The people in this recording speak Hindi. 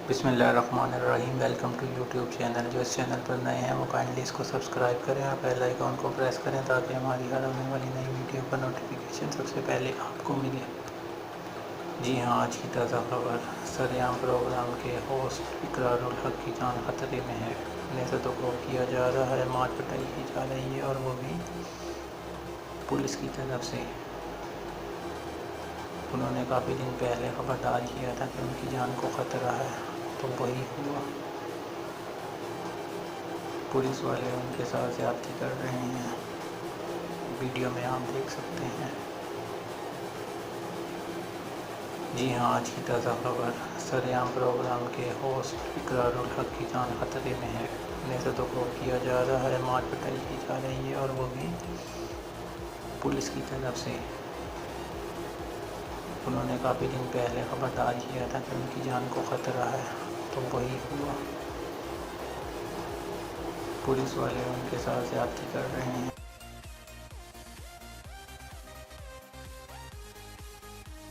बिस्मिल्लाहिर्रहमानिर्रहीम। Welcome to YouTube channel. जो इस चैनल पर नए हैं वो काइंडली इसको सब्सक्राइब करें और बेल आइकॉन को प्रेस करें ताकि हमारी हर आने वाली नई वीडियो का नोटिफिकेशन सबसे पहले आपको मिले। जी हाँ, आज की ताज़ा खबर। सरेआम प्रोग्राम के होस्ट इकरारुल हक की जान खतरे में है। उन्हें सदुआ किया जा रहा है, मार पिटाई की जा रही है और वो भी पुलिस की तरफ से। उन्होंने काफ़ी दिन पहले खबरदार किया था कि उनकी जान को ख़तरा है, तो वही हुआ। पुलिस वाले उनके साथ ज़्यादती कर रहे हैं, वीडियो में आप देख सकते हैं। जी हाँ, आज की ताज़ा खबर। सरेआम प्रोग्राम के होस्ट इकरारुल हक की जान खतरे में है। उन्हें सदुआ किया जा रहा है, मार पिटाई की जा रही है और वो भी पुलिस की तरफ से। उन्होंने काफ़ी दिन पहले खबरदार किया था कि उनकी जान को ख़तरा है, तो वही हुआ। पुलिस वाले उनके साथ ज़्यादती कर रहे हैं।